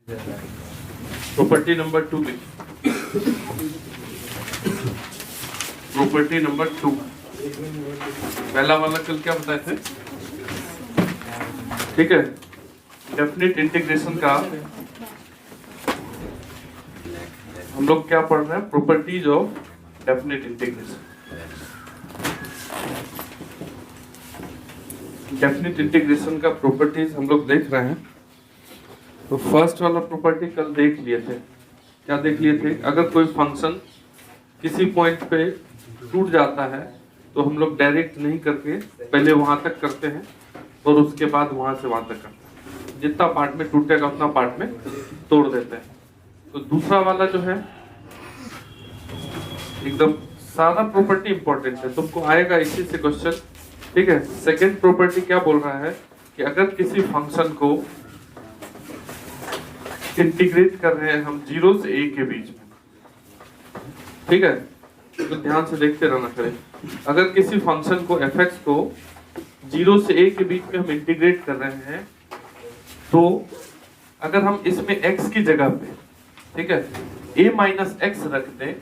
Property number 2 लिख। Property number 2, पहला वाला कल क्या बताए थे? ठीक है, डेफिनेट इंटीग्रेशन का हम लोग क्या पढ़ रहे हैं? Properties of definite integration. Definite integration का प्रॉपर्टीज हम लोग देख रहे हैं। तो फर्स्ट वाला प्रॉपर्टी कल देख लिए थे। क्या देख लिए थे? अगर कोई फंक्शन किसी पॉइंट पे टूट जाता है तो हम लोग डायरेक्ट नहीं करके पहले वहां तक करते हैं और उसके बाद वहां से वहां तक करते हैं। जितना पार्ट में टूटेगा उतना पार्ट में तोड़ देते हैं। तो दूसरा वाला जो है एकदम सारा प्रॉपर्टी इंपॉर्टेंट है, तुमको आएगा इसी से क्वेश्चन। ठीक है, सेकंड प्रॉपर्टी क्या बोल रहा है कि अगर किसी फंक्शन को इंटीग्रेट कर रहे हैं हम 0 से a के बीच में, ठीक है, तो ध्यान से देखते रहना करें। अगर किसी फंक्शन को fx को 0 से a के बीच में हम इंटीग्रेट कर रहे हैं तो अगर हम इसमें x की जगह पे, ठीक है, a माइनस एक्स रख दें,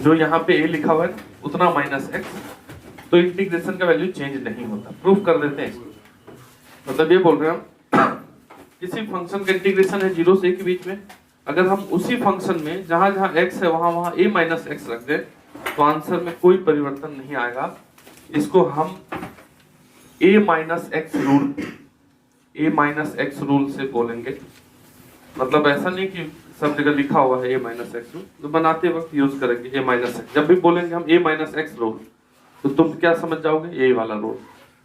जो यहाँ पे a लिखा हुआ है उतना माइनस एक्स, तो इंटीग्रेशन का वैल्यू चेंज नहीं होता। प्रूफ कर देते हैं। मतलब ये बोल रहे हैं हम किसी फंक्शन का इंटीग्रेशन है 0 से a के बीच में, अगर हम उसी फंक्शन में जहां जहां x है वहां वहां a माइनस एक्स रख दें तो आंसर में कोई परिवर्तन नहीं आएगा। इसको हम a माइनस एक्स रूल से बोलेंगे। मतलब ऐसा नहीं कि सब जगह लिखा हुआ है a माइनस एक्स रूल, तो बनाते वक्त यूज करेंगे a माइनस एक्स। जब भी बोलेंगे हम a माइनस एक्स रूल तो तुम क्या समझ जाओगे? ये वाला रूल।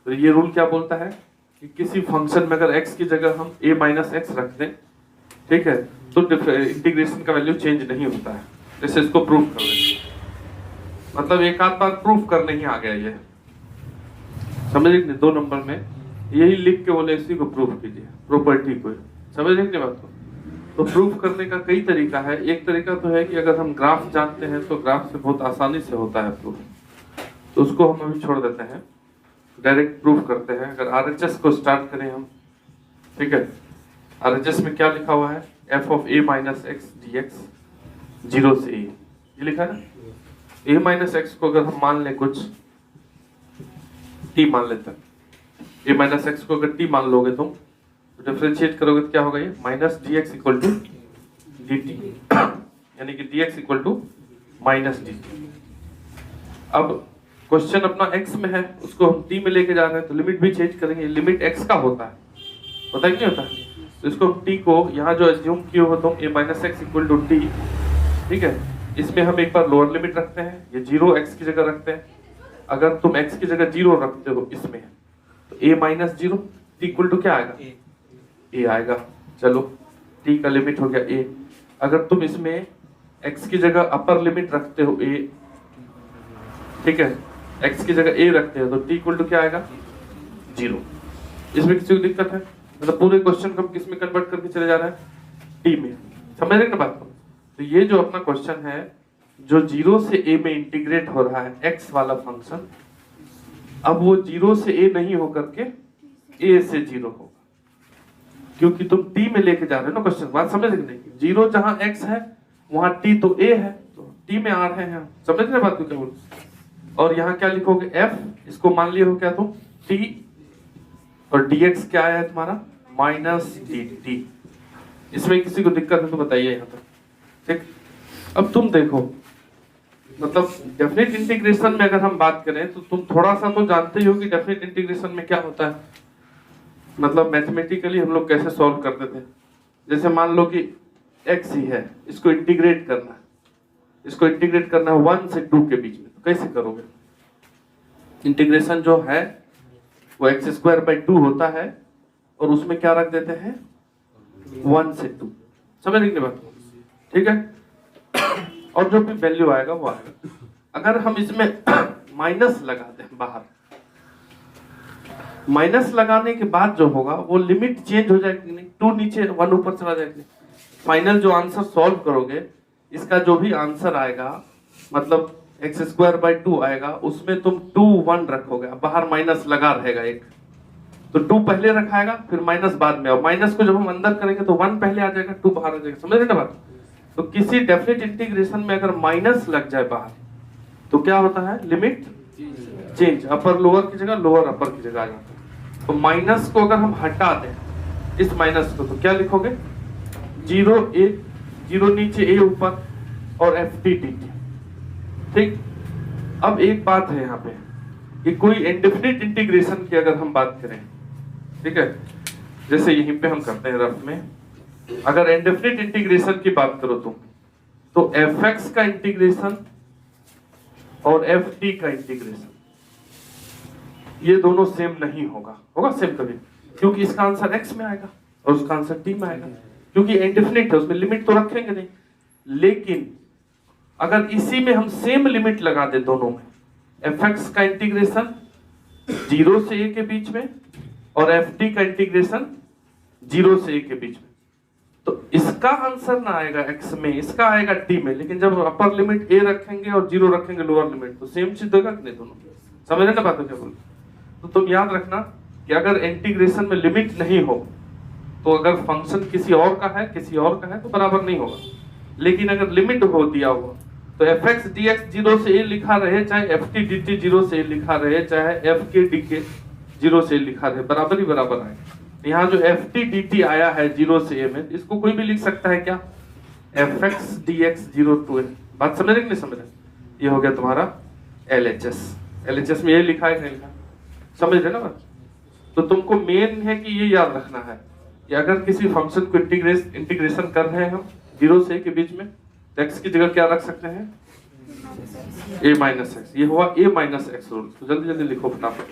तो ये रूल क्या बोलता है कि किसी फंक्शन में अगर x की जगह हम a माइनस एक्स रख दें, ठीक है, तो इंटीग्रेशन का वैल्यू चेंज नहीं होता है। जैसे इसको प्रूफ कर दें, मतलब एक आध बार प्रूफ करने ही आ गया ये, समझ रहे? 2 नंबर में यही लिख के बोले इसी को प्रूफ कीजिए, प्रॉपर्टी को। समझ रहे बात को? तो प्रूफ करने का कई तरीका है। एक तरीका तो है कि अगर हम ग्राफ जानते हैं तो ग्राफ से बहुत आसानी से होता है प्रूफ, तो उसको हम अभी छोड़ देते हैं, डायरेक्ट प्रूफ करते हैं। अगर आरएचएस को स्टार्ट करें हम, ठीक है, आरएचएस में क्या लिखा हुआ है? f of a minus x dx 0 से a, ये लिखा है ना। a माइनस एक्स को अगर हम मान लें कुछ t मान लेते हैं, a माइनस एक्स को अगर t मान लोगे तुम तो डिफरेंशिएट करोगे तो क्या होगा? ये minus dx equal to dt, यानी कि dx equal to minus dt। अब क्वेश्चन अपना x में है, उसको हम t में लेके जा रहे हैं तो लिमिट भी चेंज करेंगे। लिमिट x का होता है, पता है कि नहीं होता? तो इसको t को यहाँ जो एज्यूम किए हो तुम a minus x equal to t, ठीक है, इसमें हम एक बार लोअर लिमिट रखते हैं, ये 0 x की जगह रखते हैं। अगर तुम x की जगह 0 रखते हो इसमें तो a माइनस 0 t इक्वल टू क्या आएगा? a आएगा। चलो t का लिमिट हो गया a। अगर तुम इसमें x की जगह अपर लिमिट रखते हो a, ठीक है, x की जगह a रखते हो तो t इक्वल टू क्या आएगा? 0। इसमें किसी को दिक्कत है? मतलब पूरे क्वेश्चन को हम किस में कन्वर्ट करके चले जा रहे हैं? t में। समझ रहे हैं ना बात को? तो ये जो अपना क्वेश्चन है जो 0 से a में इंटीग्रेट हो रहा है x वाला फंक्शन, अब वो 0 से a नहीं होकर के a से 0 होगा, क्योंकि तुम t में लेके जा रहे हो ना क्वेश्चन। बात समझ रहे नहीं? 0 जहां x है वहां t तो a है, तो t में आ रहे हैं। समझ रहे बात को क्या बोल? और यहाँ क्या लिखोगे? f, इसको मान लियो क्या तुम t, और dx क्या है तुम्हारा? Minus dt। इसमें किसी को दिक्कत है तो बताइए यहाँ तक, ठीक? अब तुम देखो, मतलब डेफिनेट इंटीग्रेशन में अगर हम बात करें तो तुम थोड़ा सा तो जानते ही हो कि डेफिनेट इंटीग्रेशन में क्या होता है। मतलब मैथमेटिकली हम लोग कैसे सॉल्व करते थे। जैसे मान लो कि x ही है, इसको इंटीग्रेट करना है, इसको इंटीग्रेट करना है 1 से 2 के बीच में, तो कैसे करोगे? इंटीग्रेशन जो है वो x² 2 होता है और उसमें क्या रख देते हैं? 1 से 2। समझ रहे बात? ठीक है, और जो भी वैल्यू आएगा वो आएगा। अगर हम इसमें माइनस लगा दें बाहर, माइनस लगाने के बाद जो होगा वो लिमिट चेंज हो जाएगी नहीं? 2 नीचे 1 ऊपर चला जाएगा। फाइनल जो आंसर सॉल्व करोगे, इसका जो भी आंसर आएगा, मतलब x² 2 आएगा, उसमें तुम 2 1 रखोगे, बाहर माइनस लगा रहेगा एक, तो 2 पहले रखाएगा, फिर माइनस बाद में, और माइनस को जब हम अंदर करेंगे तो 1 पहले आ जाएगा, 2 बाहर आ जाएगा। समझ रहे ना बात? तो किसी डेफिनेट इंटीग्रेशन में अगर माइनस लग जाए बाहर तो क्या होता है, लिमिट चेंज, अपर लोअर की जगह लोअर अपर की जगह आ जाता है। तो माइनस को अगर हम हटा दें इस माइनस को, तो क्या लिखोगे, 0a, 0 नीचे a ऊपर और ft dt। ठीक, अब एक बात है यहाँ पे कि कोई इंडेफिनिट इंटीग्रेशन की अगर हम बात करें, ठीक है, जैसे यहीं पे हम करते हैं रफ में, अगर इंडेफिनिट इंटीग्रेशन की बात करो तो fx का इंटीग्रेशन और ft का इंटीग्रेशन ये दोनों सेम नहीं होगा। होगा सेम कभी? क्योंकि इसका आंसर x में आएगा और उसका आंसर t में आएगा, क्योंकि इंडेफिनिट है, उसमें लिमिट तो रखेंगे नहीं। लेकिन अगर इसी में हम सेम लिमिट लगा दे दोनों में, fx का इंटीग्रेशन 0 से a के बीच में और ft का इंटीग्रेशन 0 से a के बीच में, तो इसका आंसर ना आएगा x में, इसका आएगा t में। लेकिन जब अपर लिमिट a रखेंगे और 0 रखेंगे लोअर लिमिट, तो सेम चीज देगा कि नहीं दोनों? समझ रहे ना बात क्या बोल? तो तुम याद रखना कि अगर इंटीग्रेशन में लिमिट नहीं हो तो अगर फंक्शन किसी और का है किसी और का है तो बराबर नहीं होगा। लेकिन अगर लिमिट हो दिया हुआ तो fx dx 0 से a लिखा रहे, चाहे ft dt 0 से a लिखा रहे, चाहे fk dk 0 से a लिखा रहे, बराबर ही बराबर आएगा। यहाँ जो ft dt आया है 0 से a में, इसको कोई भी लिख सकता है क्या, fx dx 0 to a। बात समझ रहे कि नहीं समझ रहे? ये हो गया तुम्हारा LHS। LHS में ये लिखा है नहीं लिखा, समझ रहे ना बात? तो तुमको मेन है कि ये याद रखना है कि अगर किसी फंक्शन को इंटीग्रेशन कर रहे हैं हम 0 से a के बीच में, तो x की जगह क्या रख सकते हैं, a माइनस एक्स। ये हुआ a माइनस एक्स रूल। तो जल्दी जल्दी लिखो फटाफट।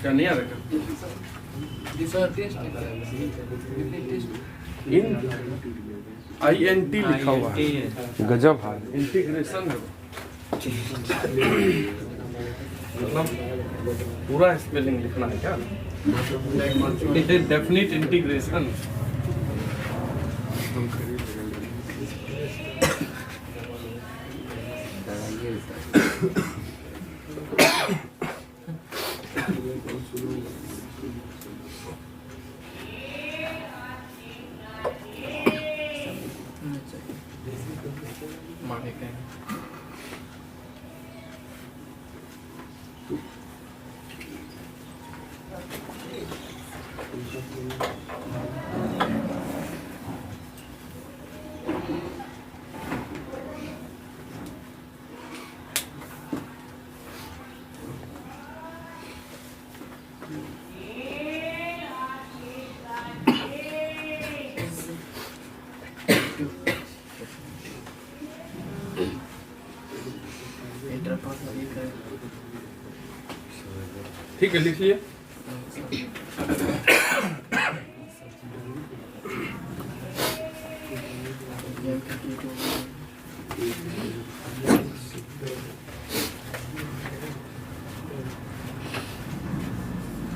क्या नहीं आ रहा? INT लिखा हुआ है, गजब है, इंटीग्रेशन है मतलब पूरा स्पेलिंग लिखना है क्या? Definite integration. ठीक है, लिख लिए।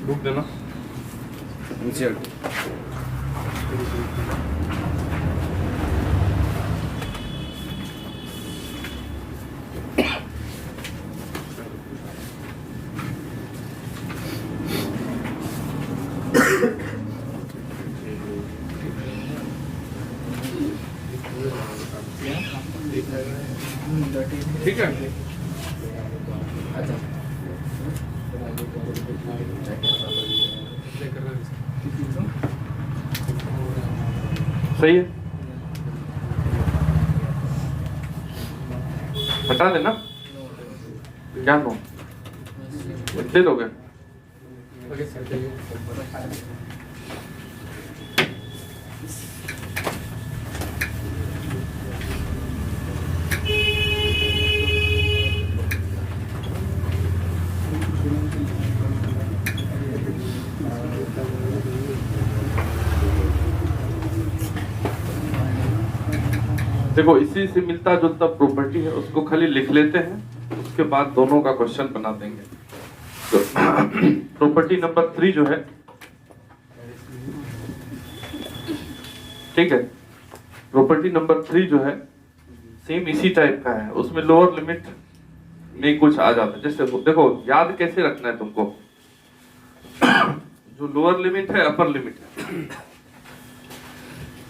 बुक देना नीचे। ठीक है, अच्छा सही है, हटा देना। क्या नो इतने लोग हैं? देखो इसी से मिलता जुलता प्रॉपर्टी है, उसको खाली लिख लेते हैं, उसके बाद दोनों का क्वेश्चन बना देंगे। तो प्रॉपर्टी नंबर 3 जो है, ठीक है, प्रॉपर्टी नंबर 3 जो है सेम इसी टाइप का है, उसमें लोअर लिमिट में कुछ आ जाता है। जैसे देखो याद कैसे रखना है तुमको, जो लोअर लिमिट है अपर लिमिट है,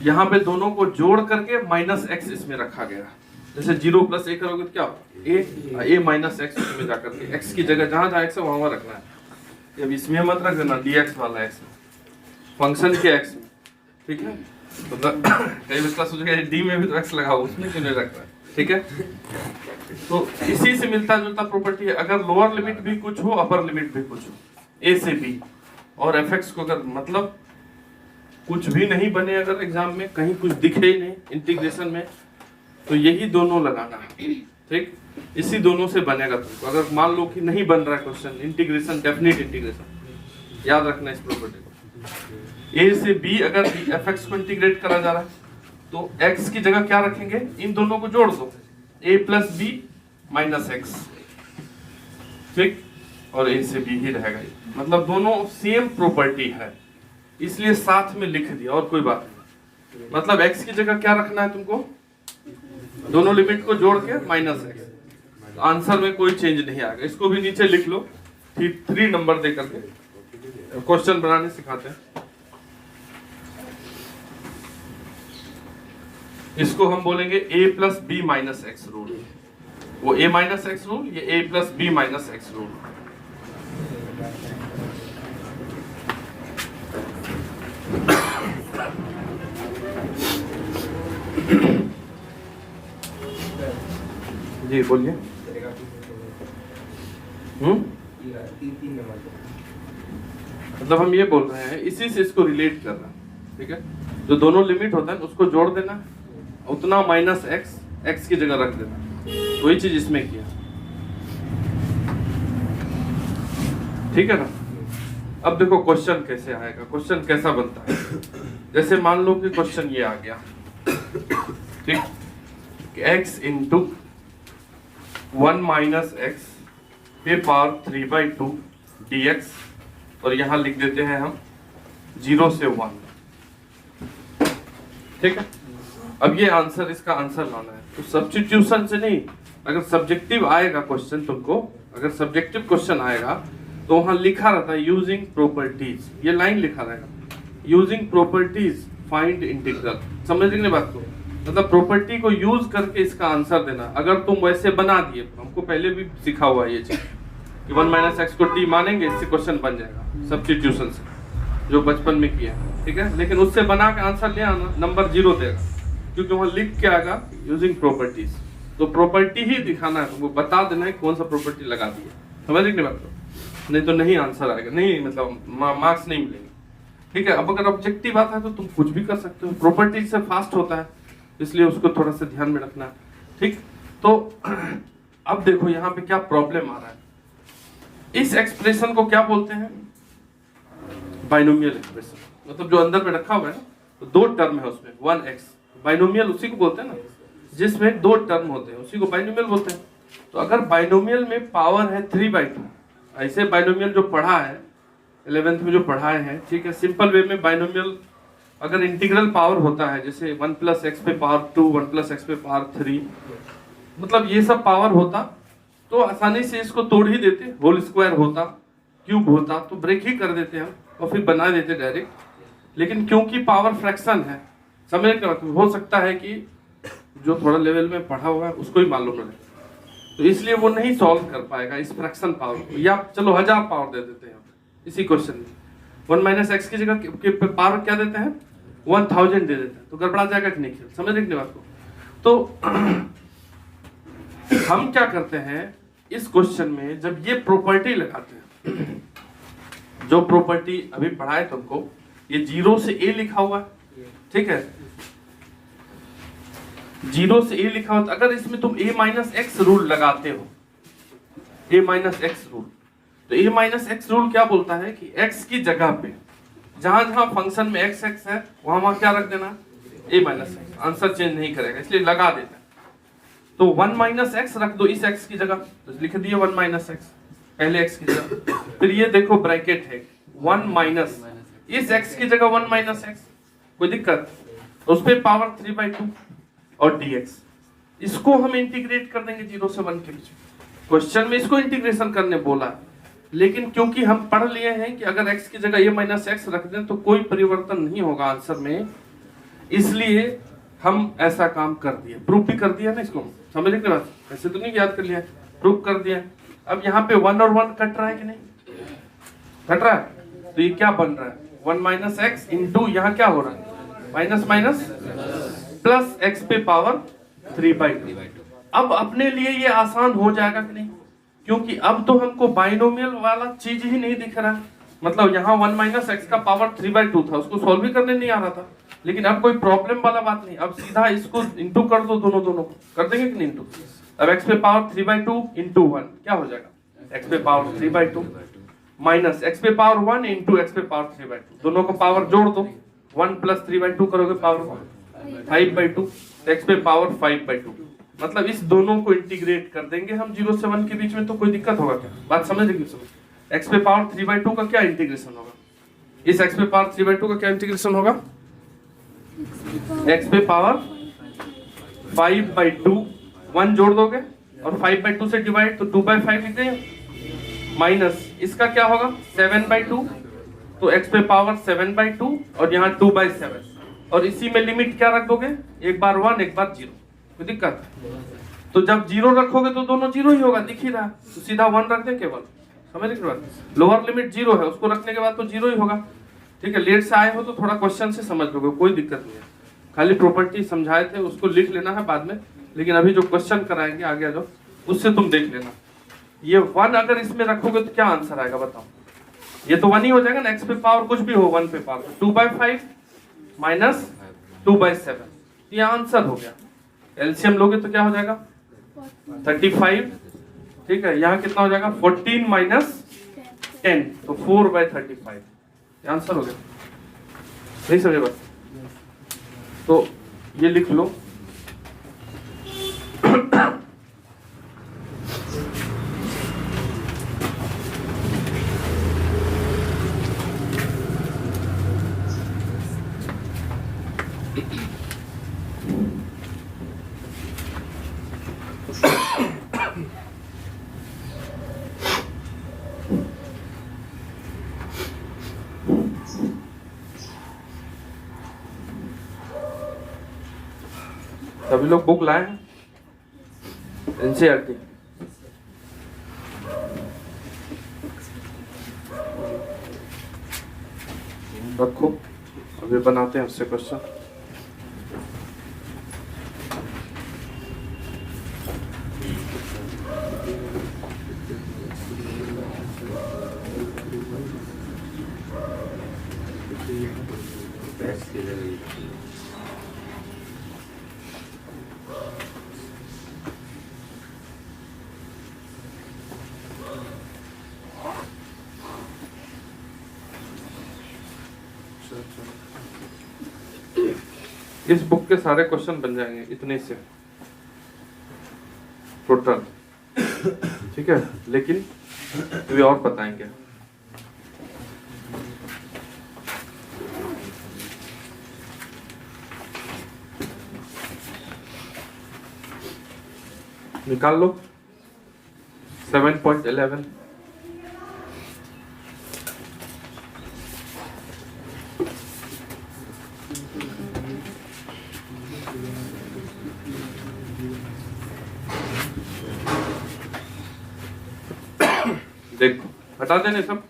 यहाँ पे दोनों को जोड़ करके -x इसमें रखा गया। जैसे 0 + a करोगे तो क्या a -x इसमें जाकर के x की जगह जहां जहां x है वहां रखना है। अब इसमें मत रख देना dx वाला x फंक्शन के x में, ठीक है। मतलब कई बच्चा सोचेगा d में भी तो x लगाओ, उसमें क्यों नहीं रख रहा है, ठीक है। तो इसी से मिलता जुलता प्रॉपर्टी है, अगर लोअर लिमिट भी कुछ हो अपर लिमिट भी कुछ हो, a से b और fx को अगर मतलब कुछ भी नहीं बने, अगर एग्जाम में कहीं कुछ दिखे ही नहीं इंटीग्रेशन में, तो यही दोनों लगाना है, ठीक। इसी दोनों से बनेगा तुमको। अगर मान लो कि नहीं बन रहा है क्वेश्चन इंटीग्रेशन, डेफिनेट इंटीग्रेशन, याद रखना इस प्रॉपर्टी को। a से b अगर fx को इंटीग्रेट करा जा रहा है तो x की जगह क्या रखेंगे, इन दोनों को जोड़ दो, a + b - x, ठीक, और a से b ही रहेगा। मतलब दोनों सेम प्रॉपर्टी है, इसलिए साथ में लिख दिया, और कोई बात नहीं। मतलब x की जगह क्या रखना है तुमको, दोनों लिमिट को जोड़ के -x, आंसर में कोई चेंज नहीं आएगा। इसको भी नीचे लिख लो, 3 नंबर दे करके क्वेश्चन बनाने सिखाते हैं। इसको हम बोलेंगे a + b - x रूल। वो a - x रूल, ये a + b - x रूल। जी बोलिए। मतलब हम ये बोल रहे हैं, इसी से इसको रिलेट कर रहा है, ठीक है। जो दोनों लिमिट होता है उसको जोड़ देना, उतना -x x की जगह रख देना, वही चीज इसमें किया, ठीक है ना। अब देखो क्वेश्चन कैसे आएगा, क्वेश्चन कैसा बनता है। जैसे मान लो कि क्वेश्चन ये आ गया, ठीक, x × 1 - x पे पावर 3/2 dx, और यहां लिख देते हैं हम 0 से 1, ठीक है। अब ये आंसर, इसका आंसर लाना है, तो सब्स्टिट्यूशन से नहीं, अगर सब्जेक्टिव आएगा क्वेश्चन तुमको, अगर सब्जेक्टिव क्वेश्चन आएगा तो वहां लिखा रहता है यूजिंग प्रॉपर्टीज, ये लाइन लिखा रहेगा, यूजिंग प्रॉपर्टीज फाइंड इंटीग्रल। समझ रहे बात को, मतलब प्रॉपर्टी को यूज करके इसका आंसर देना। अगर तुम वैसे बना दिए, हमको पहले भी सिखा हुआ है ये चीज कि 1 - x को t मानेंगे, इससे क्वेश्चन बन जाएगा सब्स्टिट्यूशन से, जो बचपन में किया, ठीक है। लेकिन उससे बना के आंसर ले आना, नंबर 0 देगा, क्योंकि वहां लिख के आएगा यूजिंग प्रॉपर्टीज। तो प्रॉपर्टी ही दिखाना है, वो बता देना है कौन सा प्रॉपर्टी लगा दी है, समझ रहे बात को, नहीं तो नहीं आंसर आएगा, नहीं मतलब मार्क्स नहीं मिलेंगे, ठीक है। अब अगर ऑब्जेक्टिव आता है तो तुम कुछ भी कर सकते हो, प्रॉपर्टी से फास्ट होता है, इसलिए उसको थोड़ा सा ध्यान में रखना, ठीक। तो अब देखो यहाँ पे क्या प्रॉब्लम आ रहा है, इस एक्सप्रेशन को क्या बोलते हैं, बाइनोमियल एक्सप्रेशन। मतलब जो अंदर में रखा हुआ है ना, तो 2 टर्म है उसमें, 1x, बाइनोमियल उसी को बोलते हैं ना, जिसमें 2 टर्म होते हैं उसी को बाइनोमियल बोलते हैं। तो अगर बाइनोमियल में पावर है 3/2, ऐसे बाइनोमियल जो पढ़ा है 11th में जो पढ़ाए हैं, ठीक है, सिंपल वे में बाइनोमियल अगर इंटीग्रल पावर होता है, जैसे 1 + x पे पावर 2, 1 + x पे पावर 3, मतलब ये सब पावर होता तो आसानी से इसको तोड़ ही देते, होल स्क्वायर होता, क्यूब होता तो ब्रेक ही कर देते हम और फिर बना देते डायरेक्ट। लेकिन क्योंकि पावर फ्रैक्शन है, समझ कर हो सकता है कि जो थोड़ा लेवल में पढ़ा हुआ है उसको ही मालूम रहे, तो इसलिए वो नहीं सॉल्व कर पाएगा इस फ्रैक्शन पावर को, या चलो 1000 पावर दे देते हैं इसी क्वेश्चन में। 1 - x की जगह पावर क्या देते हैं, 1000 दे देते हैं, तो गड़बड़ा जाएगा कि नहीं, समझ रहे बात को। तो हम क्या करते हैं इस क्वेश्चन में, जब ये प्रॉपर्टी लगाते हैं, जो प्रॉपर्टी अभी पढ़ाए तुमको, ये 0 से a लिखा हुआ है, ठीक है, 0 से a लिखा होता, अगर इसमें तुम a माइनस एक्स रूल लगाते हो, a माइनस एक्स रूल, तो a माइनस एक्स रूल क्या बोलता है कि x की जगह पे जहां जहां फंक्शन में x x है वहां क्या रख देना, a minus x, answer change नहीं करेगा इसलिए लगा देना। तो 1 माइनस एक्स रख दो इस x की जगह, तो लिख दिए 1 माइनस एक्स पहले x की जगह। फिर ये देखो ब्रैकेट है 1 माइनस इस x की जगह 1 माइनस एक्स, कोई दिक्कत, उस पे पावर 3/2 और dx, इसको हम इंटीग्रेट कर देंगे 0 से 1 के बीच। क्वेश्चन में इसको इंटीग्रेशन करने बोला, लेकिन क्योंकि हम पढ़ लिए हैं कि अगर x की जगह a माइनस एक्स रख दें तो कोई परिवर्तन नहीं होगा आंसर में, इसलिए हम ऐसा काम कर दिए, प्रूफ भी कर दिया ना इसको, समझने की बात, ऐसे तो नहीं याद कर लिया, प्रूफ कर दिया। अब यहाँ पे 1 और 1 कट रहा है कि नहीं, कट रहा है, तो ये क्या बन रहा है 1 माइनस एक्स इंटू यहाँ क्या हो रहा है माइनस माइनस प्लस x पे पावर 3/2। अब अपने लिए ये आसान हो जाएगा कि नहीं, क्योंकि अब तो हमको बाइनोमियल वाला चीज ही नहीं दिख रहा, मतलब यहाँ 1 माइनस एक्स का पावर 3/2 था, उसको सॉल्व भी करने नहीं आ रहा था, लेकिन अब कोई प्रॉब्लम वाला बात नहीं, अब सीधा इसको इंटू कर दो, दोनों को कर देंगे कि नहीं इंटू। अब x पे पावर 3/2 इंटू 1 क्या हो जाएगा, x पे पावर 3/2 माइनस x पे पावर 1 इंटू x पे पावर 3/2, दोनों को पावर जोड़ दो, 1 प्लस 3/2 करोगे पावर 5/2, x पे पावर 5/2, मतलब इस दोनों को इंटीग्रेट कर देंगे हम 0 से 1 के बीच में, तो कोई दिक्कत होगा क्या, बात समझ रहे हैं। x पे पावर 3/2 का क्या इंटीग्रेशन होगा, इस x पे पावर 3/2 का क्या इंटीग्रेशन होगा, x पे पावर 5/2, 1 जोड़ दोगे और 5/2 से डिवाइड तो 2/5 लिख देंगे, माइनस इसका क्या होगा 7/2, तो x पे पावर 7/2 और यहाँ 2/7, और इसी में लिमिट क्या रख दोगे, एक बार 1 एक बार 0, कोई दिक्कत, तो जब 0 रखोगे तो दोनों 0 ही होगा, दिख ही रहा, तो सीधा 1 रख दें केवल, समझ रहे बात, लोअर लिमिट 0 है, उसको रखने के बाद तो 0 ही होगा। ठीक है, लेट से आए हो तो थोड़ा क्वेश्चन से समझ लोगे, कोई दिक्कत नहीं है, खाली प्रॉपर्टी समझाए थे उसको लिख लेना है बाद में, लेकिन अभी जो क्वेश्चन कराएंगे आगे जो उससे तुम देख लेना। ये 1 अगर इसमें रखोगे तो क्या आंसर आएगा बताओ, ये तो 1 ही हो जाएगा ना, x पे पावर कुछ भी हो 1 पे पावर 2/5 माइनस 2/7, ये आंसर हो गया। एलसीएम लोगे तो क्या हो जाएगा 35, ठीक है, यहाँ कितना हो जाएगा 14 माइनस 10, तो 4/35, ये आंसर हो गया, नहीं समझे बात, तो ये लिख लो। सभी लोग बुक लाए हैं एनसीईआरटी, रखो, अभी बनाते हैं उससे क्वेश्चन। इस बुक के सारे क्वेश्चन बन जाएंगे इतने से टोटल, ठीक है, लेकिन वे और बताएंगे। निकाल लो 7.11, देखो हटा देने सब।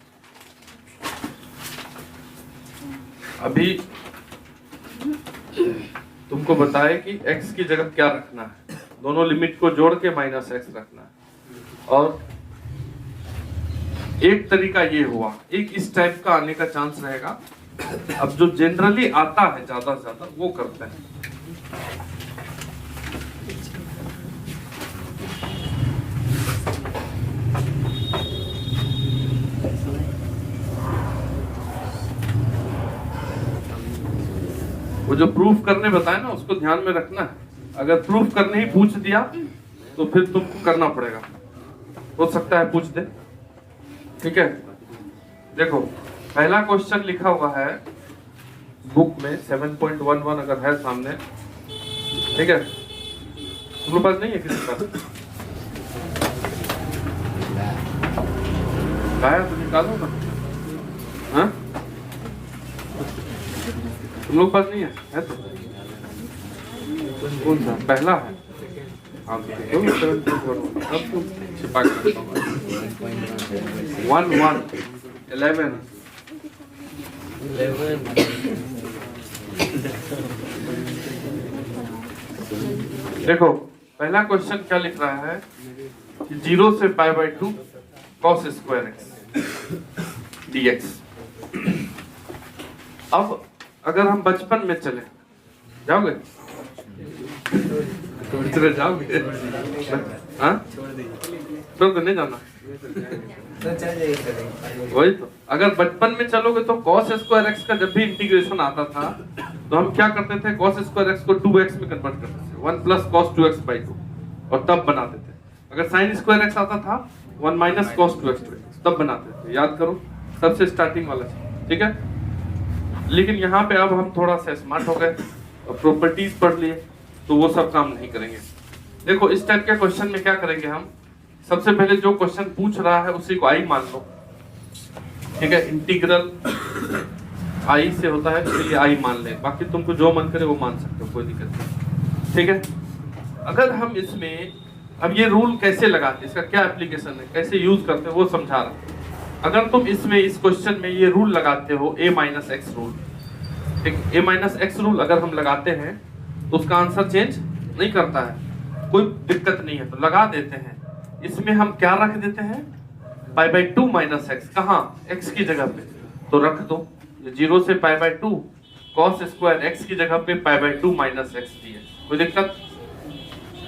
अभी तुमको बताए कि x की जगह क्या रखना है, दोनों लिमिट को जोड़ के माइनस एक्स रखना है, और एक तरीका ये हुआ, एक इस टाइप का आने का चांस रहेगा अब जो जनरली आता है ज्यादा से ज्यादा वो करते हैं। वो जो प्रूफ करने बताए ना उसको ध्यान में रखना है। अगर प्रूफ करने ही पूछ दिया तो फिर तुमको करना पड़ेगा, हो सकता है पूछ दे। ठीक है, देखो पहला क्वेश्चन लिखा हुआ है बुक में 7.11 अगर है सामने, ठीक है, तुम लोग पास नहीं है किसी का? लाया तो निकालो ना। हाँ, तुम लोग पास नहीं है तो कौन सा पहला है? हाँ, तो 7.11 अब तुम छिपा के 11 देखो पहला क्वेश्चन क्या लिख रहा है कि 0 से π/2 cos स्क्वायर x dx। अब अगर हम बचपन में चले, जाओगे? जाओगे? हाँ, तो नहीं जाना। वही तो, अगर बचपन में चलोगे तो cos स्क्वायर x का जब भी इंटीग्रेशन आता था तो हम क्या करते थे, cos स्क्वायर x को 2x में कन्वर्ट करते थे, 1 + cos 2x/2, और तब बनाते थे। अगर sin स्क्वायर x आता था 1 - cos 2x/2, तब बनाते थे। याद करो, सबसे स्टार्टिंग वाला, ठीक है। लेकिन यहाँ पे अब हम थोड़ा सा स्मार्ट हो गए और प्रॉपर्टीज पढ़ लिए, तो वो सब काम नहीं करेंगे। देखो इस टाइप के क्वेश्चन में क्या करेंगे हम, सबसे पहले जो क्वेश्चन पूछ रहा है उसी को आई मान लो, ठीक है। इंटीग्रल आई से होता है, इसलिए आई मान ले, बाकी तुमको जो मन करे वो मान सकते हो, कोई दिक्कत नहीं, ठीक है। अगर हम इसमें अब ये रूल कैसे लगाते, इसका क्या एप्लीकेशन है, कैसे यूज करते हैं वो समझा रहा। अगर तुम इसमें इस क्वेश्चन में ये रूल लगाते हो a - x रूल, ठीक, a - x रूल अगर हम लगाते हैं तो उसका आंसर चेंज नहीं करता है, कोई दिक्कत नहीं है, तो लगा देते हैं। इसमें हम क्या रख देते हैं, π/2 - x, कहाँ, x की जगह पे, तो रख दो 0 से π/2 cos स्क्वायर x की जगह पे π/2 - x dx, कोई दिक्कत?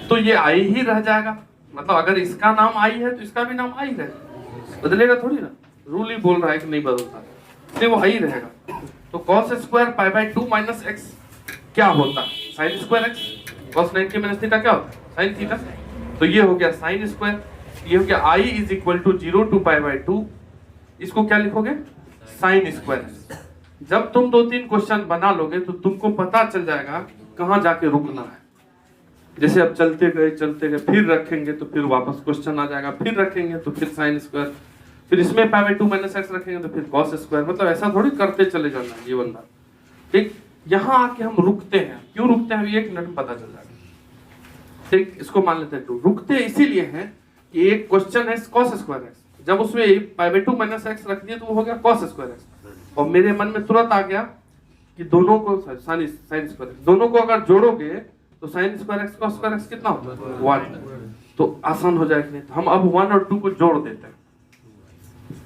तो ये आई ही रह जाएगा, मतलब अगर इसका नाम आई है तो इसका भी नाम आई है, बदलेगा थोड़ी ना, रूल ही बोल रहा है कि नहीं बदलता, इसलिए वो आई रहेगा। तो cos स्क्वायर π/2 - x क्या होता है, sin square x, cos 90 - theta क्या होता है, sin थीटा। तो ये हो गया sin स्क्वायर, ये हो गया i = 0 to π/2, इसको क्या लिखोगे, sin स्क्वायर। जब तुम 2-3 क्वेश्चन बना लोगे तो तुमको पता चल जाएगा कहाँ जाके रुकना है। जैसे अब चलते गए फिर रखेंगे तो फिर वापस क्वेश्चन आ जाएगा, फिर रखेंगे तो फिर sin स्क्वायर, फिर इसमें π/2 - x रखेंगे तो फिर cos स्क्वायर, मतलब ऐसा थोड़ी करते चले जाना है जीवन भर, ठीक। यहाँ आके हम रुकते हैं, क्यों रुकते हैं, 1 मिनट में पता चल जाएगा, ठीक। इसको मान लेते हैं 2, रुकते इसीलिए हैं कि एक क्वेश्चन है cos स्क्वायर x, जब उसमें π/2 - x रख दिया तो वो हो गया cos स्क्वायर x, और मेरे मन में तुरंत आ गया कि दोनों को sin स्क्वायर, दोनों को अगर जोड़ोगे तो sin square x cos square x कितना होता है, 1, तो आसान हो जाएगा। तो हम अब 1 और 2 को जोड़ देते हैं,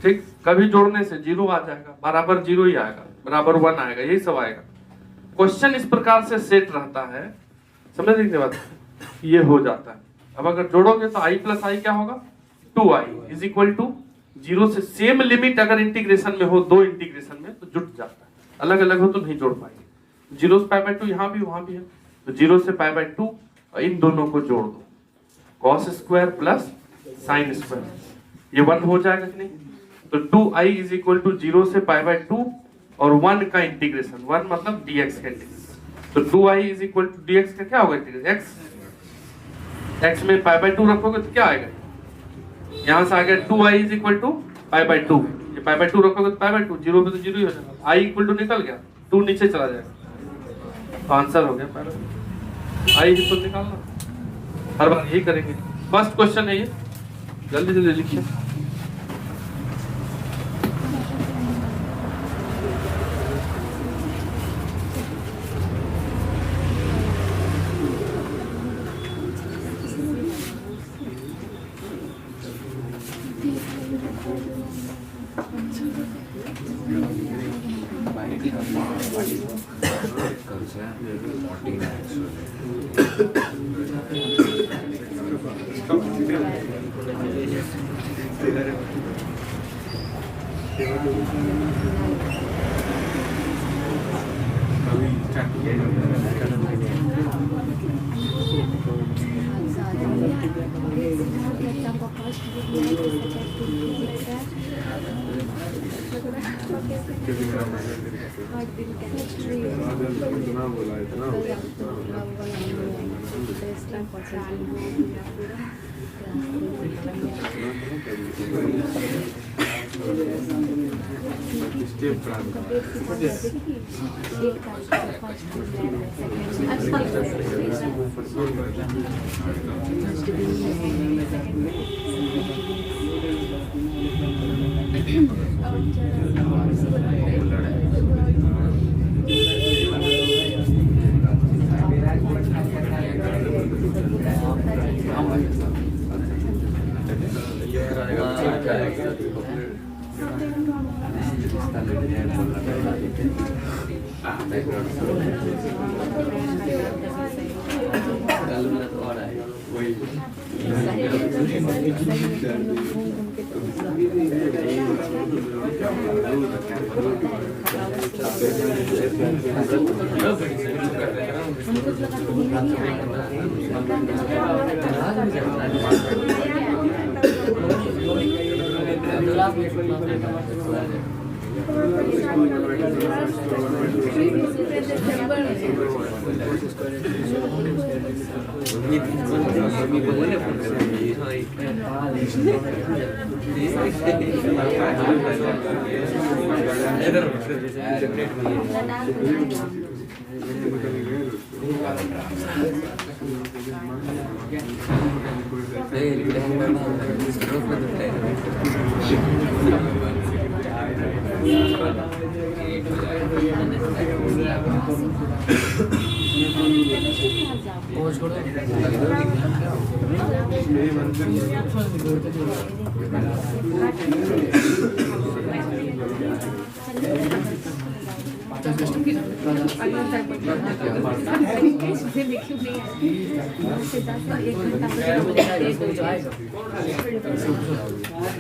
ठीक। कभी जोड़ने से 0 आ जाएगा, बराबर 0 ही आएगा, बराबर 1 आएगा, यही सब आएगा। क्वेश्चन इस प्रकार से सेट रहता है, समझने की बात, ये हो जाता है। अब अगर जोड़ोगे तो i + i क्या होगा, 2i = 0 से, सेम लिमिट अगर इंटीग्रेशन में हो, 2 इंटीग्रेशन में, तो जुट जाता है, अलग अलग हो तो नहीं जोड़ पाएंगे। 0 से π/2 यहाँ भी वहां भी है, तो 0 से π/2 और इन दोनों को जोड़ दो, cos square plus sin square, ये 1 हो जाएगा कि नहीं। तो 2i = 0 से π/2 और 1 का इंटीग्रेशन, 1 मतलब dx का इंटीग्रेशन, तो 2i = dx का क्या होगा इंटीग्रेशन, x में π/2 रखोगे तो क्या आएगा, यहाँ से आ गया 2i = π/2, ये π/2 रखोगे तो π/2, 0 पे तो 0 ही हो जाएगा, i = निकल गया, 2 नीचे चला जाएगा, तो आंसर हो गया π/2। i तो निकालना, हर बार यही करेंगे। फर्स्ट क्वेश्चन है ये, जल्दी जल्दी लिखिए।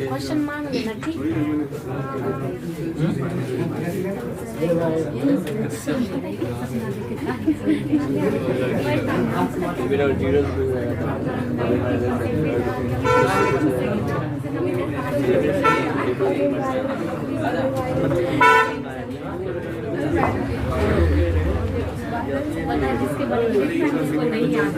क्वेश्चन मान लेना ठीक बता जिसके बारे में उसको नहीं याद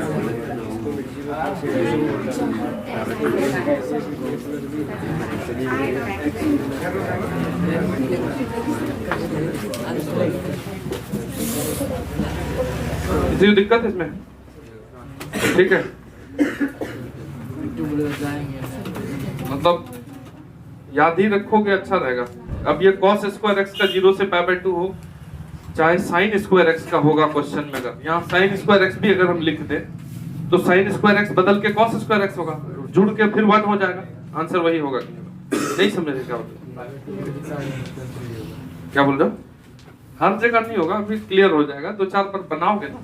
किसी को दिक्कत है इसमें? ठीक है, मतलब याद ही रखोगे अच्छा रहेगा। अब ये cos स्क्वायर x का 0 से π/2 हो, चाहे sin स्क्वायर x का होगा क्वेश्चन में, अगर यहाँ sin स्क्वायर x भी अगर हम लिख दें तो sin स्क्वायर x बदल के cos स्क्वायर x होगा, जुड़ के फिर 1 हो जाएगा, आंसर वही होगा। नहीं समझ रहे क्या बोल रहे हो? हर जगह नहीं होगा, अभी क्लियर हो जाएगा। 2-4 पर बनाओगे ना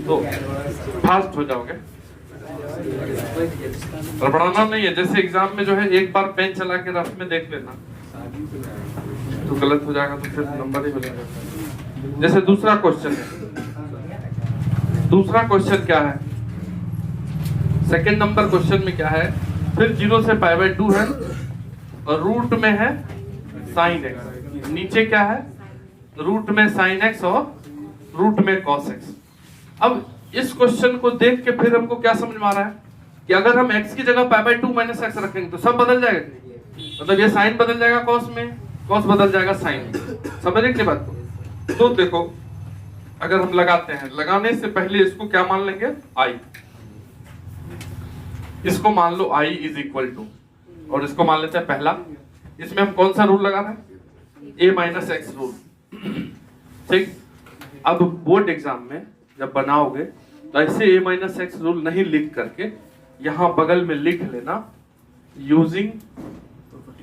तो फास्ट हो जाओगे। और पढ़ाना नहीं है, जैसे एग्जाम में जो है एक बार पेन चला के रफ में देख लेना तो गलत हो जाएगा तो फिर नंबर ही मिलेगा। जैसे दूसरा क्वेश्चन है, दूसरा क्वेश्चन क्या है, सेकंड नंबर क्वेश्चन में क्या है, फिर 0 से π/2 है और रूट में है sin x, नीचे क्या है, रूट में sin x और रूट में cos x। अब इस क्वेश्चन को देख के फिर हमको क्या समझ में आ रहा है कि अगर हम x की जगह π/2 - x रखेंगे तो सब बदल जाएगा, मतलब ये sin बदल जाएगा cos में, cos बदल जाएगा sin में। समझ रहे बात को? तो देखो अगर हम लगाते हैं, लगाने से पहले इसको क्या मान लेंगे, i, इसको मान लो i = और इसको मान लेते हैं पहला। इसमें हम कौन सा रूल लगा रहे हैं, a - x रूल। ठीक, अब बोर्ड एग्जाम में जब बनाओगे तो ऐसे a - x रूल नहीं लिख करके यहां बगल में लिख लेना यूजिंग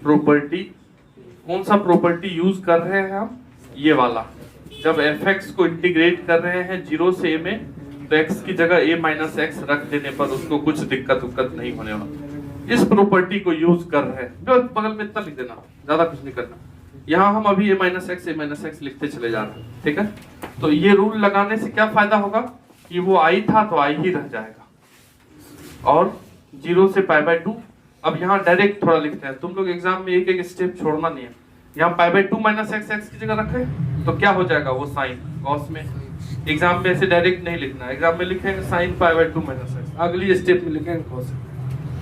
प्रॉपर्टी। कौन सा प्रॉपर्टी यूज कर रहे हैं हम, ये वाला, जब fx को इंटीग्रेट कर रहे हैं 0 से a में, तो x की जगह a माइनस एक्स रख देने पर उसको कुछ दिक्कत नहीं होने वाला। इस प्रॉपर्टी को यूज कर रहे हैं, जो बगल में इतना लिख देना, ज्यादा कुछ नहीं करना। यहाँ हम अभी a माइनस एक्स लिखते चले जा रहे हैं, ठीक है। तो ये रूल लगाने से क्या फायदा होगा कि वो i था तो i ही रह जाएगा, और 0 से π/2। अब यहाँ डायरेक्ट थोड़ा लिखते हैं, तुम लोग एग्जाम में एक एक स्टेप छोड़ना नहीं है। यहाँ π/2 माइनस एक्स की जगह रखे तो क्या हो जाएगा, वो साइन कॉस में। एग्जाम में ऐसे डायरेक्ट नहीं लिखना, एग्जाम में लिखेंगे साइन π/2 माइनस एक्स, अगली स्टेप में लिखेंगे कॉस,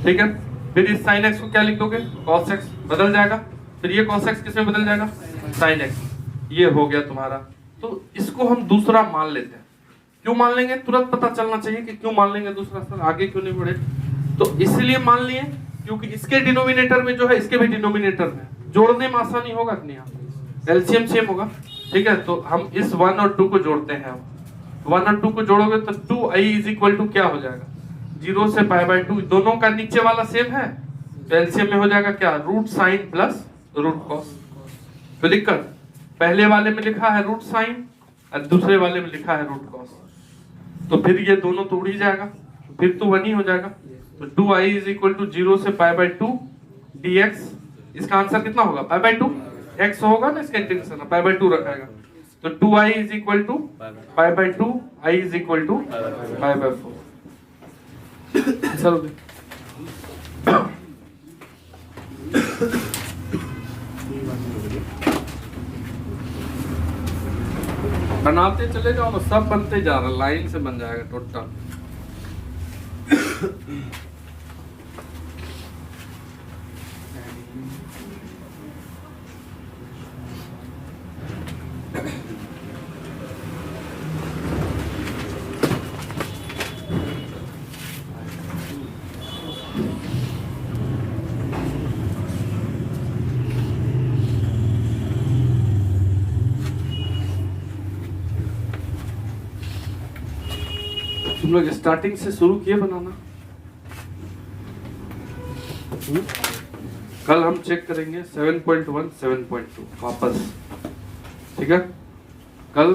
ठीक है। फिर इस साइन एक्स को क्या लिख दोगे, कॉस एक्स, बदल जाएगा। फिर ये कॉस एक्स किसमें बदल जाएगा, साइन एक्स। ये हो गया तुम्हारा। तो इसको हम दूसरा मान लेते हैं। क्यों मान लेंगे, तुरंत पता चलना चाहिए कि क्यों मान लेंगे दूसरा, सर आगे क्यों नहीं बढ़े। तो इसलिए मान लिए क्योंकि इसके डिनोमिनेटर में जो है, इसके भी डिनोमिनेटर में जोड़ने में आसानी होगा कि नहीं, एलसीएम सेम होगा, ठीक है। तो हम इस 1 और 2 को जोड़ते हैं। 1 और 2 को जोड़ोगे तो 2i इज इक्वल टू क्या हो जाएगा, 0 से π/2, दोनों का नीचे वाला सेम है, तो एलसीएम में हो जाएगा क्या, root sine plus root cos. तो दिक्कत, पहले वाले में लिखा है रूट साइन और दूसरे वाले में लिखा है रूट कॉस, तो फिर ये दोनों तो उड़ ही जाएगा, फिर तो 1 ही हो जाएगा। तो 2i इज इक्वल टू 0 से π/2 dx, इसका आंसर कितना होगा, π/2, x होगा ना, इसका इंटीग्रेशन π/2 रखाएगा, तो 2i is equal to π/2, i is equal to π/4। चलो बनाते चले जाओ ना, सब बनते जा रहा, लाइन से बन जाएगा टोटल। तुम लोग स्टार्टिंग से शुरू किए बनाना। कल हम चेक करेंगे 7.1 7.2 वापस, ठीक है। कल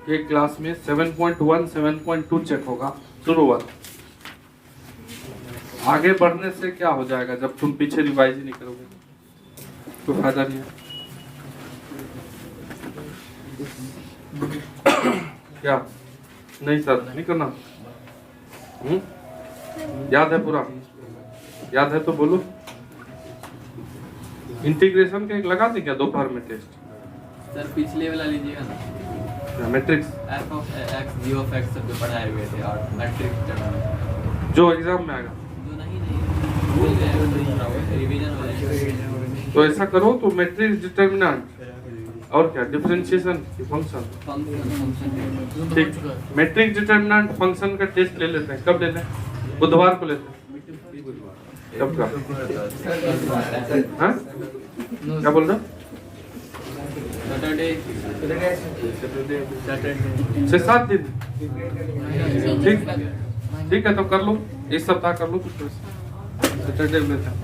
के क्लास में 7.1 7.2 चेक होगा शुरुआत। आगे बढ़ने से क्या हो जाएगा, जब तुम पीछे रिवाइज ही नहीं करोगे तो फायदा नहीं है। क्या नहीं सर नहीं करना, याद है पूरा, याद है तो बोलो। इंटीग्रेशन का एक लगा दें क्या दोपहर में टेस्ट, सर पिछले वाला लीजिएगा ना, matrix f of x g of x सब जो पढ़ाए हुए थे, और मैट्रिक्स जो एग्जाम में आएगा, जो नहीं भूल गए, रिवीजन वाले। तो ऐसा करो, तो मैट्रिक्स डिटरमिनेंट और क्या, डिफरेंशिएशन की फंक्शन, ठीक। मैट्रिक्स डिटरमिनेंट फंक्शन का टेस्ट ले लेते हैं। कब ले लें, बुधवार को लेते हैं। कब का, हाँ क्या बोल रहे, सैटरडे 6-7 दिन, ठीक ठीक है। तो कर लो, इस सप्ताह कर लो, सैटरडे में लेते हैं।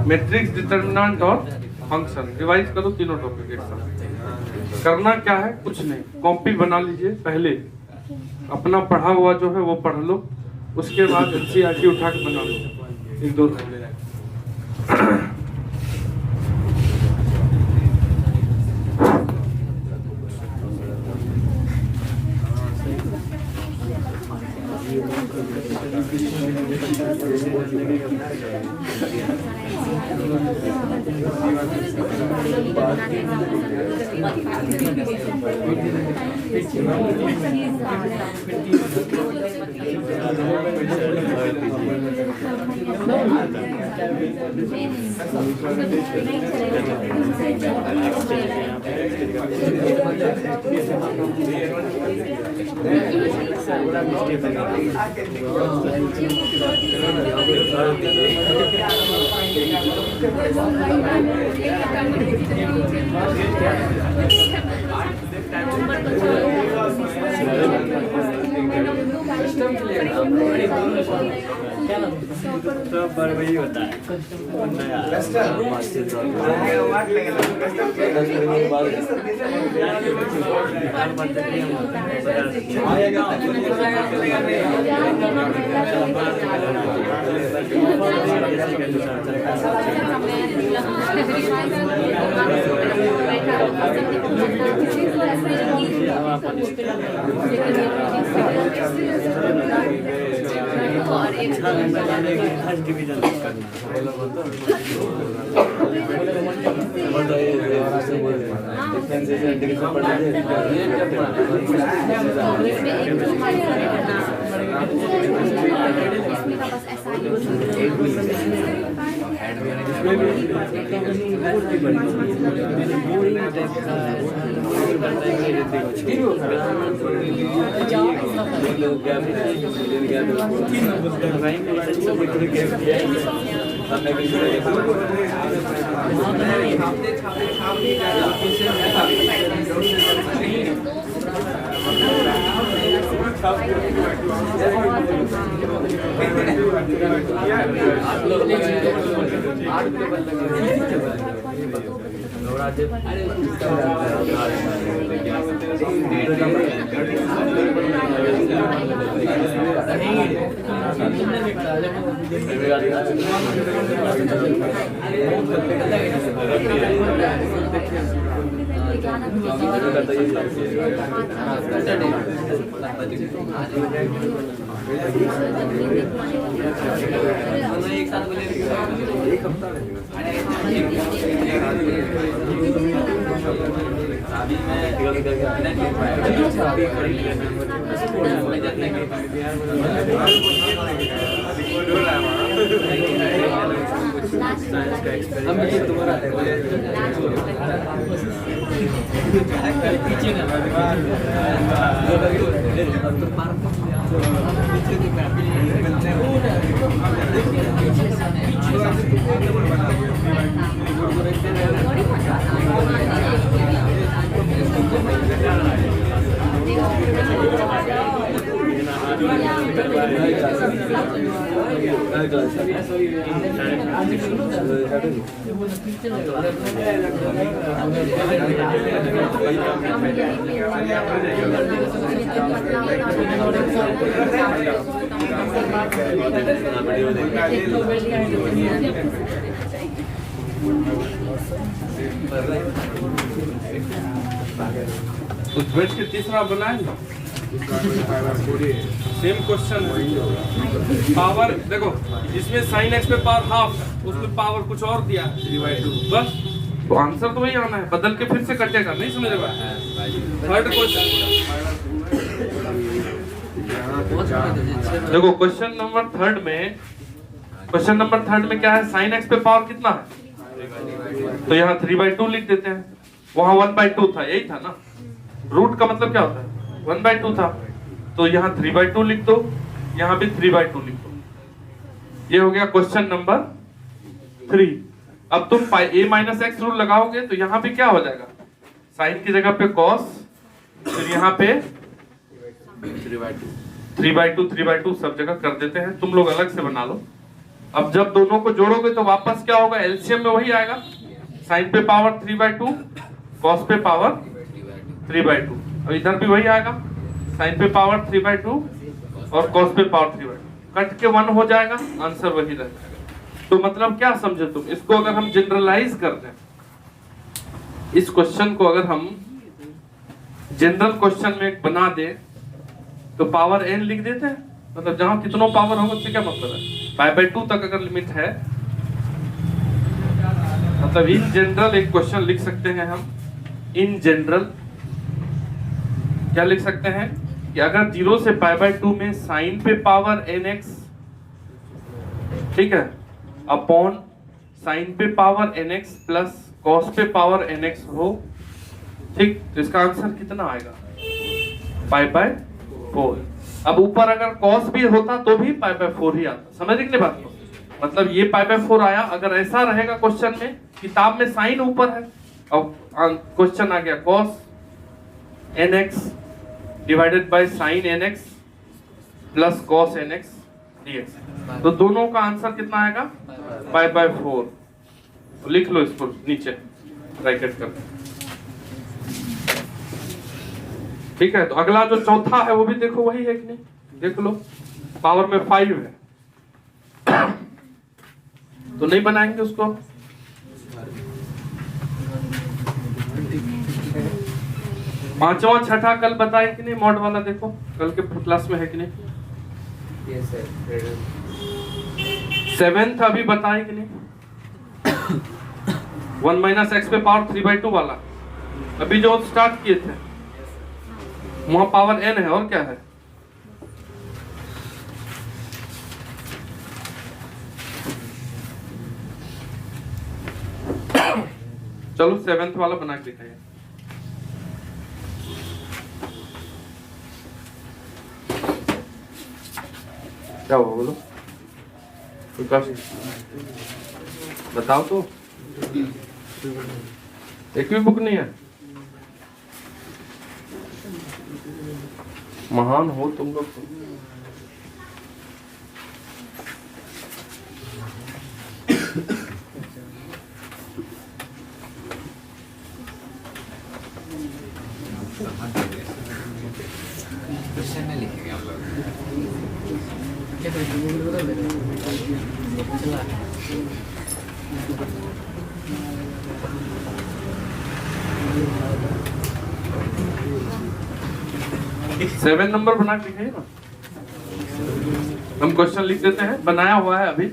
मैट्रिक्स डिटरमिनेंट और फंक्शन रिवाइज करो, तीनों टॉपिक एक साथ। करना क्या है, कुछ नहीं, कॉपी बना लीजिए, पहले अपना पढ़ा हुआ जो है वो पढ़ लो, उसके बाद एनसीईआरटी उठा के बना लो, 1-2 दिन। सब पर वही होता है और एक फर्स्ट डिवीजन एक साथ बोले एक हफ्ता तो बैठ के तीसरा बनाए ना सेम क्वेश्चन पावर देखो इसमें साइन एक्स पे पावर हाफ है उसमें पावर कुछ और दिया है 3/2 बस तो आंसर तो वही आना है बदल के फिर से कटेगा नहीं समझ रहे थर्ड क्वेश्चन देखो क्वेश्चन नंबर थर्ड में क्या है साइन एक्स पे पावर कितना है तो यहाँ 3/2 लिख देते हैं वहां 1/2 था यही था ना रूट का मतलब क्या होता है 1/2 था तो यहाँ 3/2 लिख दो यहाँ भी 3/2 लिख दो ये हो गया क्वेश्चन नंबर 3 अब तुम a माइनस एक्स रूल लगाओगे तो यहाँ पे क्या हो जाएगा साइन की जगह पे कॉस फिर यहाँ पे 3/2 सब जगह कर देते हैं तुम लोग अलग से बना लो अब जब दोनों को जोड़ोगे तो वापस क्या होगा एलसीएम में वही आएगा साइन पे पावर 3/2 कॉस पे पावर 3/2 और इधर भी वही आएगा साइन पे पावर 3/2 और कॉस पे पावर 3/2 कट के 1 हो जाएगा आंसर वही रह जाएगा तो मतलब क्या समझे तुम इसको अगर हम जनरलाइज कर दें इस क्वेश्चन को अगर हम जनरल क्वेश्चन में बना दे तो पावर n लिख देते हैं मतलब जहां कितनों पावर होगा उससे क्या मतलब है π/2 तक अगर लिमिट है मतलब इन जनरल एक क्वेश्चन लिख सकते हैं हम इन जनरल क्या लिख सकते हैं कि अगर 0 से π/2 में साइन पे पावर nx ठीक है अपॉन साइन पे पावर nx प्लस कॉस पे पावर nx हो ठीक तो इसका आंसर कितना आएगा π/4 अब ऊपर अगर cos भी होता तो भी π/4 ही आता समझ रहे बात को मतलब ये π/4 आया अगर ऐसा रहेगा क्वेश्चन में किताब में साइन ऊपर है और क्वेश्चन आ गया cos nx divided by sin nx plus cos nx dx। तो दोनों का आंसर कितना आएगा? पाई बाय 4। तो लिख लो इसको नीचे ब्रैकेट कर। ठीक है, तो अगला जो चौथा है वो भी देखो वही है कि नहीं, देख लो। पावर में 5 है तो नहीं बनाएंगे उसको। पांचवा छठा कल बताए कि नहीं, मॉड वाला देखो कल के क्लास में है कि नहीं। सेवेंथ अभी बताए कि नहीं, 1 माइनस एक्स पे पावर 3/2 वाला अभी जो स्टार्ट किए थे, वहां पावर n है और क्या है। चलो सेवेंथ वाला बना के दिखाइए। क्या हुआ बोलो, बताओ तो। एक भी बुक नहीं है, महान हो तुम लोग तो। क्वेश्चन में लिखेंगे आप लोग। सेवन नंबर बना के दिखाइए ना, हम क्वेश्चन लिख देते हैं, बनाया हुआ है अभी।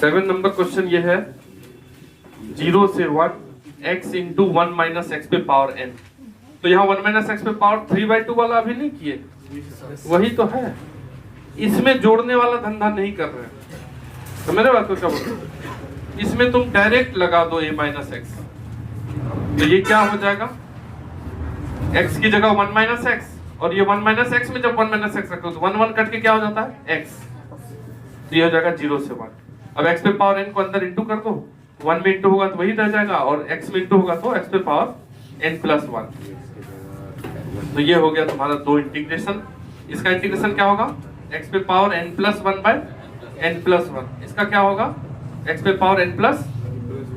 सेवन नंबर क्वेश्चन ये है, 0 से 1 x इंटू 1 माइनस एक्स पे पावर n। तो यहाँ 1 माइनस एक्स पे पावर 3/2 वाला अभी नहीं किए, वही तो है। इसमें जोड़ने वाला धंधा नहीं कर रहे हैं, तो मेरे बात को क्या बोलते, इसमें तुम डायरेक्ट लगा दो a माइनस एक्स। तो ये क्या हो जाएगा, x की जगह 1 माइनस एक्स, और ये 1 माइनस एक्स में जब 1 माइनस एक्स रखो तो 1 1 कट के क्या हो जाता है x। तो ये हो जाएगा 0 से 1। अब x पे पावर n को अंदर इंटू कर दो, 1 में इंटू होगा तो वही रह जाएगा, और x में इंटू होगा तो x पे पावर n प्लस 1। तो ये हो गया तुम्हारा 2 इंटीग्रेशन। इसका इंटीग्रेशन क्या होगा, x पे power n plus 1 by n plus 1। इसका क्या होगा, x पे power n plus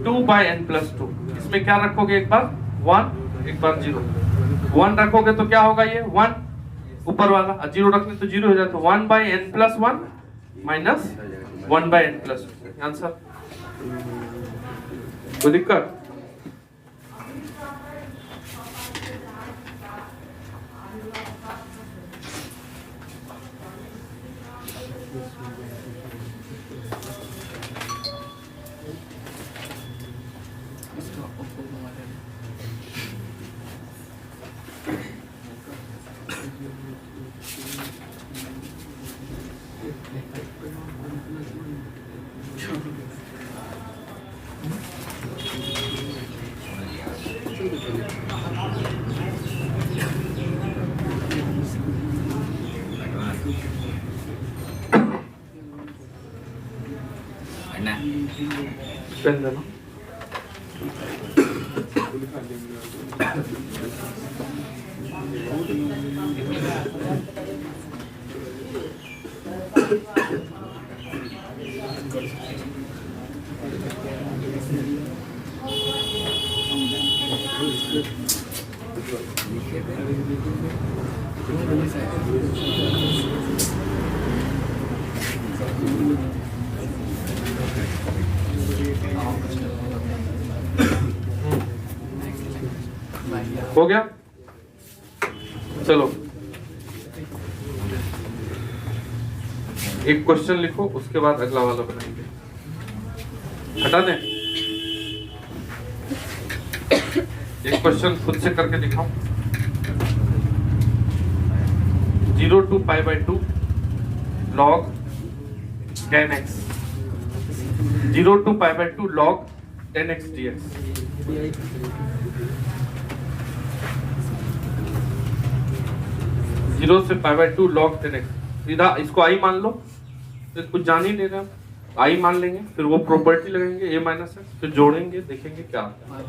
2 by n plus 2। इसमें क्या रखोगे, एक बार 1 एक बार 0। 1 रखोगे तो क्या होगा, ये 1 ऊपर वाला, और 0 रखने तो 0 हो जाए, तो 1 by n plus 1 minus 1 by n plus 2। Answer कोई दिक्कत। पेन देना। हो गया, चलो एक क्वेश्चन लिखो, उसके बाद अगला वाला बनाएंगे। हटा दें, एक क्वेश्चन खुद से करके दिखाओ। 0 to π/2 log 10x, 0 to π/2 log 10x dx। Zero से π/2 log 10x, सीधा इसको आई मान लो, तो कुछ जान ही नहीं रहा। आई मान लेंगे, फिर वो प्रॉपर्टी लगाएंगे a माइनस एक्स, फिर जोड़ेंगे, देखेंगे क्या आता है।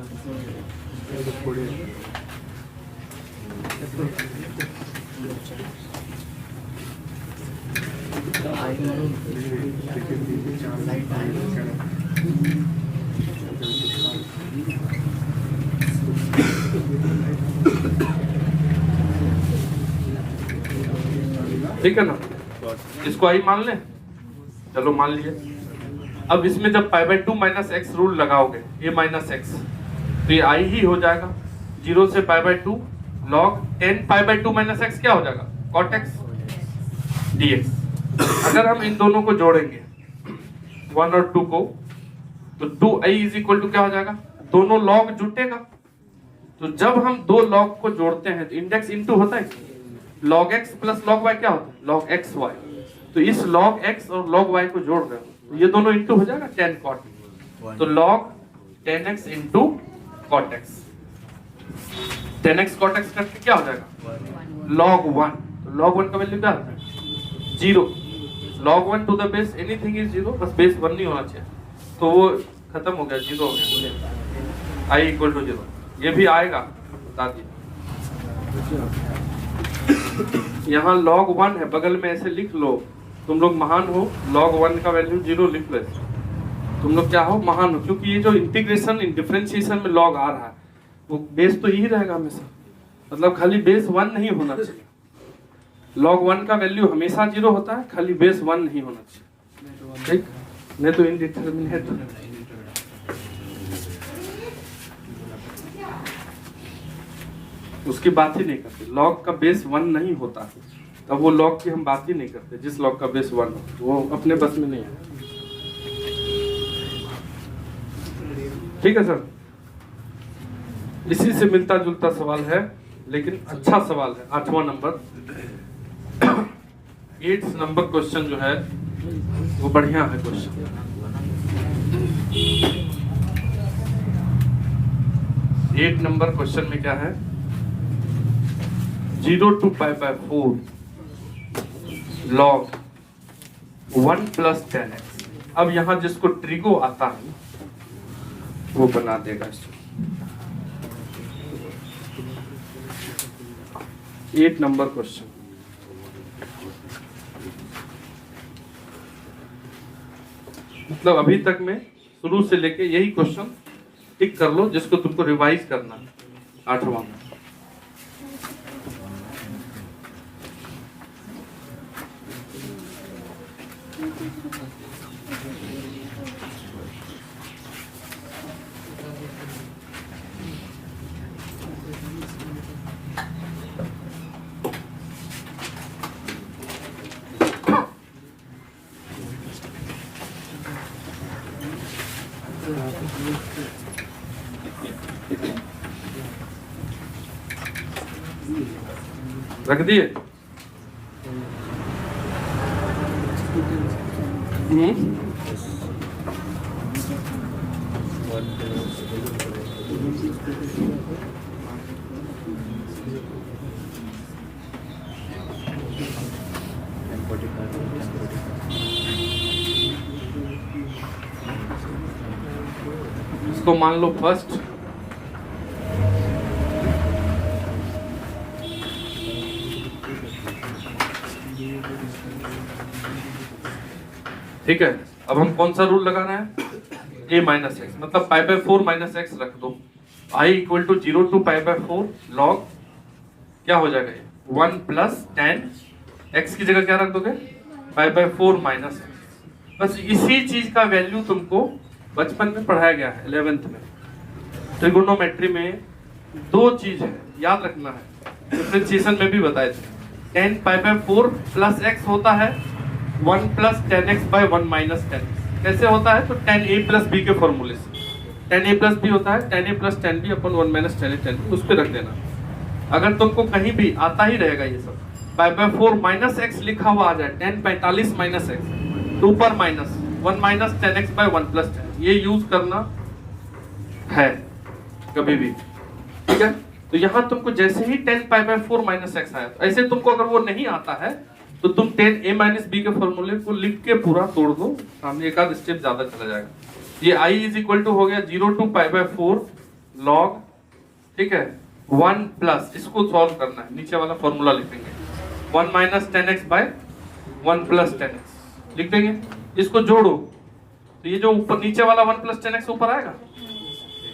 ठीक है ना, इसको आई मान लें, चलो मान लिए। अब इसमें जब pi by 2 minus x rule लगाओगे a माइनस एक्स, तो ये आई ही हो जाएगा। 0 से pi by 2 log 10 pi by 2 minus x क्या हो जाएगा, cot x dx। अगर हम इन दोनों को जोड़ेंगे 1 और 2 को, तो 2i इज इक्वल टू क्या हो जाएगा, दोनों log जुटेगा। तो जब हम दो log को जोड़ते हैं तो इंडेक्स इनटू होता है, log x plus log y क्या होता है, log x y। तो इस log x और log y को जोड़ रहे हो, ये दोनों इनटू हो जाएगा 10 cot, तो log 10x into cot x। 10x cot x करके क्या हो जाएगा, log 1। तो log 1 का वैल्यू क्या आता है, 0। log 1 to the base anything is 0, बस बेस 1 नहीं होना चाहिए, तो वो खत्म हो गया, 0 हो गया, i इक्वल टू 0। ये भी आएगा, बता दिए। यहाँ log 1 है, बगल में ऐसे लिख लो, तुम लोग महान हो, log 1 का वैल्यू 0 लिख लो, तुम लोग क्या हो, महान हो, क्योंकि ये जो इंटीग्रेशन डिफरेंशिएशन में log आ रहा है वो बेस तो यही रहेगा हमेशा, मतलब खाली बेस 1 नहीं होना चाहिए। log 1 का वैल्यू हमेशा 0 होता है, खाली बेस 1 नहीं होना चाहिए, ठीक, नहीं तो इनडिटरमिनेट। उसकी बात ही नहीं करते, log का बेस 1 नहीं होता, तब वो log की हम बात ही नहीं करते। जिस log का बेस 1 हो वो अपने बस में नहीं है, ठीक है सर। इसी से मिलता जुलता सवाल है, लेकिन अच्छा सवाल है, 8वां नंबर। 8 नंबर क्वेश्चन जो है वो बढ़िया है क्वेश्चन। 8 नंबर क्वेश्चन में क्या है, 0 to pi by 4 log 1 plus 10x। अब यहां जिसको ट्रिगो आता है वो बना देगा इसको। 8 नंबर क्वेश्चन, मतलब अभी तक में शुरू से लेके यही क्वेश्चन टिक कर लो जिसको तुमको रिवाइज करना है 8वां में। रख दिए? इसको मान लो फर्स्ट, ठीक है। अब हम कौन सा रूल लगा रहे हैं, a माइनस एक्स, मतलब पाई बाय 4 माइनस एक्स रख दो, i equal to 0 to pi by 4 log क्या हो जाएगा, 1 प्लस 10 x की जगह क्या रख दोगे, पाई बाय 4 माइनस। बस इसी चीज का वैल्यू तुमको बचपन में पढ़ाया गया है 11th में। ट्रिगोनोमेट्री में दो चीज है, याद रखना है, डिफरेंशिएशन में भी बताए थे। 10 पाई बाय 4 प्लस x होता है 1 प्लस 10x बाय 1 माइनस 10। कैसे होता है, तो 10a प्लस b के फॉर्मूले से 10a प्लस b होता है 10a प्लस 10b अपन 1 माइनस 10a 10b, उस पर रख देना। अगर तुमको कहीं भी आता ही रहेगा ये सब, पाई बाय 4 माइनस x लिखा हुआ आ जाए 10 45 माइनस x, तो ऊपर minus 1 minus 10x bye 1 plus 10, ये यूज करना है कभी भी, ठीक है। तो यहाँ तुमको जैसे ही 10 पाई बाय 4 माइनस एक्स आया, तो ऐसे तुमको अगर वो नहीं आता है तो तुम 10a माइनस बी के फॉर्मूले को लिख के पूरा तोड़ दो, सामने एक आध स्टेप ज्यादा चला जाएगा। ये i इज इक्वल टू हो गया 0 to π/4 log, ठीक है, 1 प्लस, इसको सॉल्व करना है, नीचे वाला फॉर्मूला लिखेंगे 1 minus 10x bye 1 plus 10x लिख देंगे। इसको जोड़ो तो ये जो ऊपर नीचे वाला 1 प्लस 10x ऊपर आएगा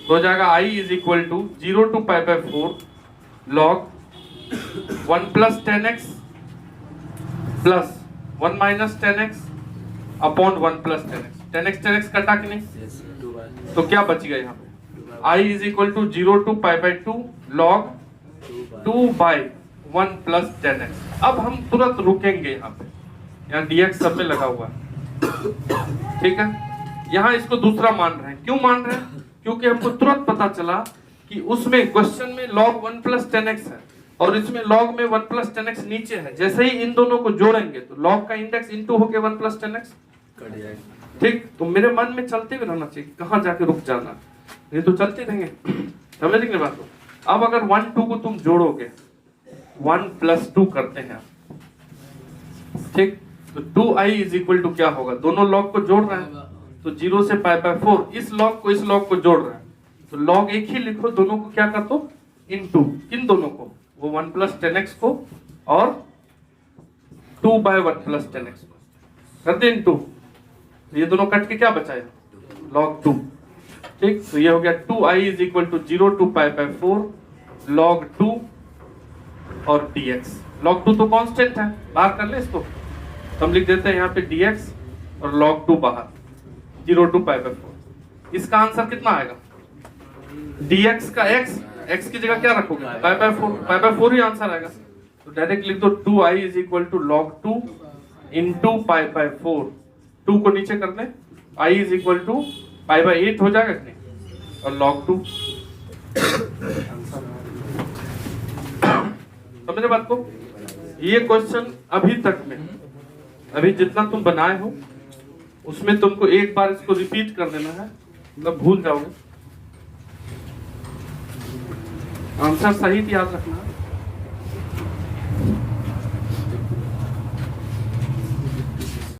तो हो जाएगा i is equal to 0 to π/4 log 1 plus 10x plus 1 minus 10x upon 1 plus 10x 10x कटा कि नहीं, तो क्या बच गया यहाँ पे i is equal to 0 to π/2 log 2 by 1 plus 10x। अब हम तुरंत रुकेंगे यहाँ पे, यहाँ dx सब में लगा हुआ है, ठीक है। यहाँ इसको दूसरा मान रहे हैं, क्यों मान रहे हैं? क्योंकि हमको तुरंत पता चला कि उसमें क्वेश्चन में log 1 प्लस 10x है और इसमें log में 1 प्लस 10x नीचे है। जैसे ही इन दोनों को जोड़ेंगे तो log का इंडेक्स इनटू होके 1 प्लस 10x कट जाएगा। ठीक। तो मेरे मन में चलते हुए रहना चाहिए, कहाँ जाके रुक जाना, नहीं तो चलते रहेंगे। समझ रहे बात को? अब अगर 1 2 को तुम जोड़ोगे 1 प्लस 2 करते हैं, ठीक, तो 2i इज इक्वल टू क्या होगा, दोनों लॉग को जोड़ रहे हैं तो 0 से π/4, इस लॉग को इस लॉग को जोड़ रहे हैं तो लॉग एक ही लिखो, दोनों को क्या कर दो इनटू, इन दोनों को, वो 1 प्लस 10x को और 2 बाय 1 प्लस 10x कर दे इनटू, ये दोनों कट के क्या बचाए log 2, ठीक। तो ये हो गया 2i is equal to 0 to π/4 log 2 और dx। log 2 तो कांस्टेंट है, बाहर कर ले इसको, तो हम लिख देते हैं यहाँ पे dx और log 2 बाहर 0 to π/4। इसका आंसर कितना आएगा, dx का x की जगह क्या रखोगे π/4 ही आंसर आएगा। तो डायरेक्ट लिख दो 2i is equal to log 2 into π/4, 2 को नीचे कर दें, i इज इक्वल टू π/8 हो जाएगा कि नहीं, और log 2। समझे बात को? ये क्वेश्चन अभी तक में, अभी जितना तुम बनाए हो उसमें तुमको एक बार इसको रिपीट कर देना है, मतलब भूल जाओगे, आंसर सही याद रखना है।